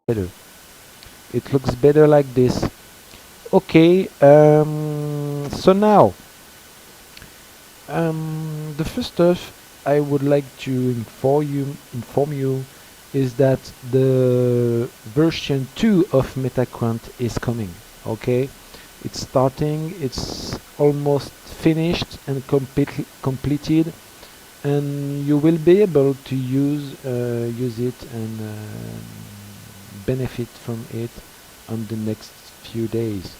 better. It looks better like this. Okay, so now, the first stuff I would like to inform you is that the version 2 of MetaQuant is coming. Okay, it's starting. It's almost finished and completed, and you will be able to use it and benefit from it on the next few days,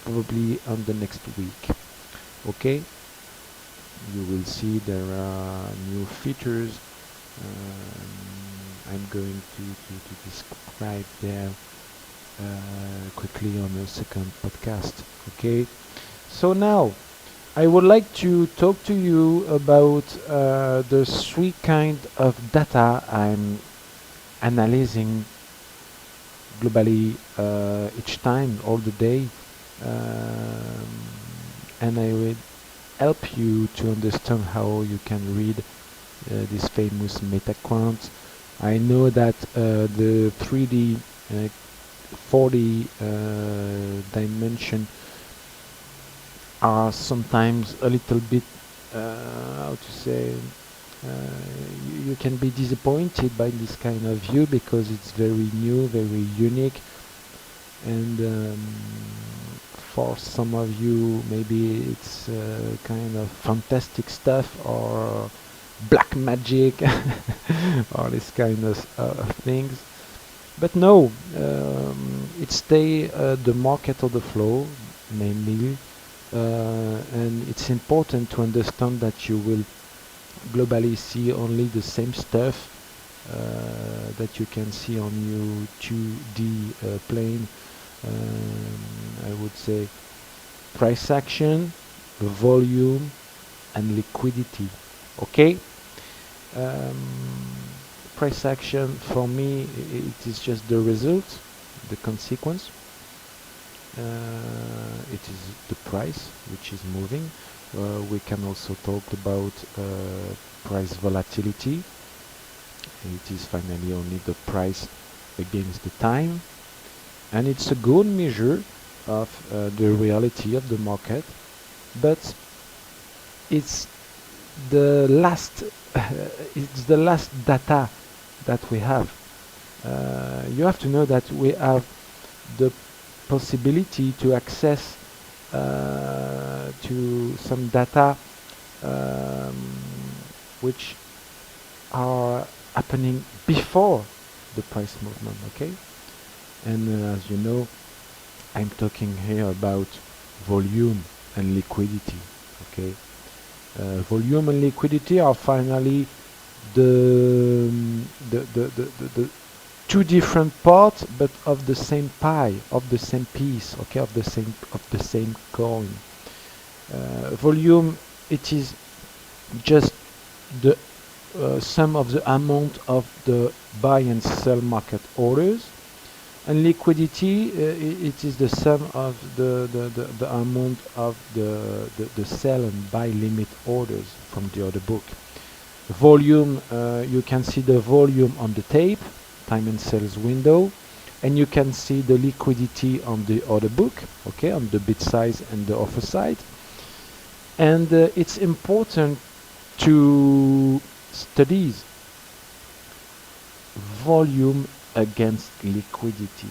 probably on the next week. Okay, you will see there are new features. I'm going to describe them quickly on a second podcast. Okay, so now I would like to talk to you about the three kind of data I'm analyzing globally each time, all the day, um, and I will help you to understand how you can read this famous metaquant. I know that the 3D, 4D dimension are sometimes a little bit, how to say, you can be disappointed by this kind of view because it's very new, very unique, and for some of you maybe it's kind of fantastic stuff or black magic or this kind of things. But no, it stay the market of the flow mainly, and it's important to understand that you will globally see only the same stuff that you can see on your 2D plane. I would say price action, volume, and liquidity. Okay. Um, Price action for me, it is just the result, the consequence. It is the price which is moving. We can also talk about price volatility. It is finally only the price against the time, and it's a good measure of the reality of the market, but it's the last it's the last data that we have. You have to know that we have the possibility to access to some data um, which are happening before the price movement. Okay, and as you know, I'm talking here about volume and liquidity. Okay, volume and liquidity are finally the two different parts, but of the same pie, of the same piece. Okay, of the same coin. Volume, it is just the sum of the amount of the buy and sell market orders, and liquidity, it is the sum of the amount of the sell and buy limit orders from the order book. Volume, you can see the volume on the tape, time and sales window, and you can see the liquidity on the order book, okay, on the bid size and the offer side. And it's important to study volume against liquidity.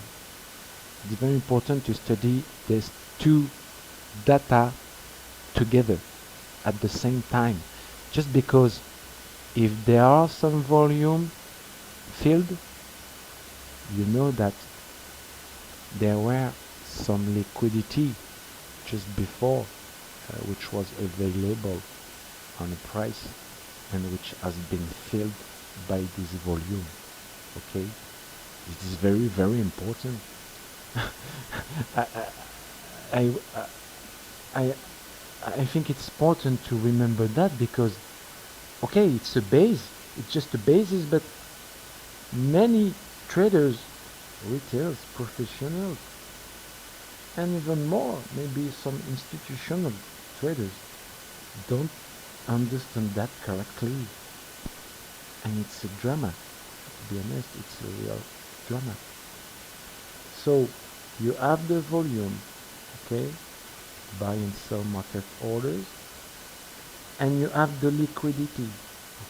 It's very important to study these two data together at the same time, just because if there are some volume filled, you know that there were some liquidity just before which was available on a price and which has been filled by this volume. Okay, it is very, very important. I, I, I, I think it's important to remember that because, okay, it's a base, it's just a basis, but many traders, retailers, professionals, and even more, maybe some institutional traders don't understand that correctly. And it's a drama. To be honest, it's a real drama. So you have the volume, okay, buy and sell market orders, and you have the liquidity,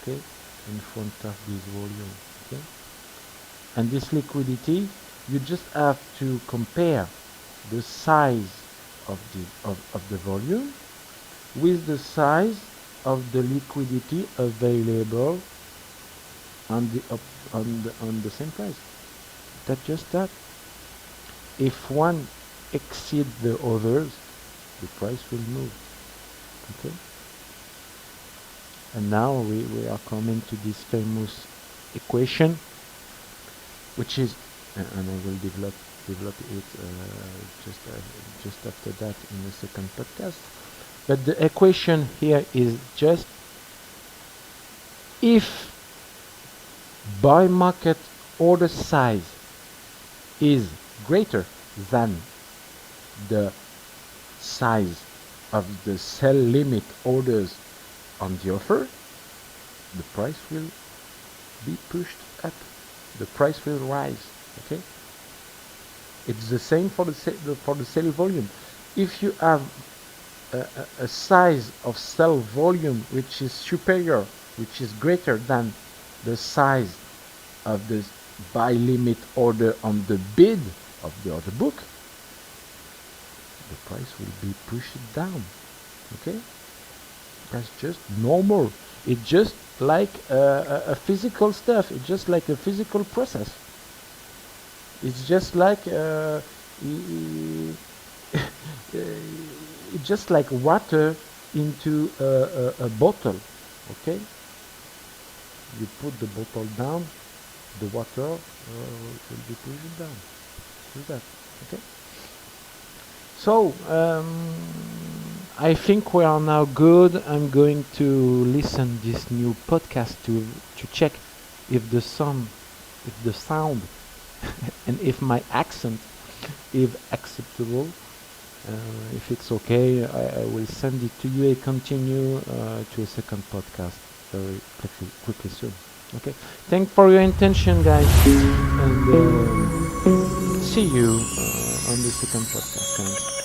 okay, in front of this volume, okay. And this liquidity, you just have to compare the size of the volume with the size of the liquidity available on the on the same price. That's just that. If one exceeds the others, the price will move. Okay. And now we are coming to this famous equation, which is, and I will develop it just after that in the second podcast. But the equation here is just if buy market order size is greater than the size of the sell limit orders on the offer, the price will be pushed up. The price will rise. Okay. It's the same for the sell volume. If you have a size of sell volume which is superior, which is greater than the size of the buy limit order on the bid of the order book, the price will be pushed down. Okay, that's just normal. It's just like a physical stuff. It's just like a physical process. It's just like it's just like water into a bottle. Okay, you put the bottle down, the water will be pushed down. Do that. Okay. So I think we are now good. I'm going to listen this new podcast to check if the sound and if my accent is acceptable. If it's okay, I will send it to you and continue to a second podcast very quickly soon. Okay. Thanks for your attention, guys, and see you on the second podcast. Thanks.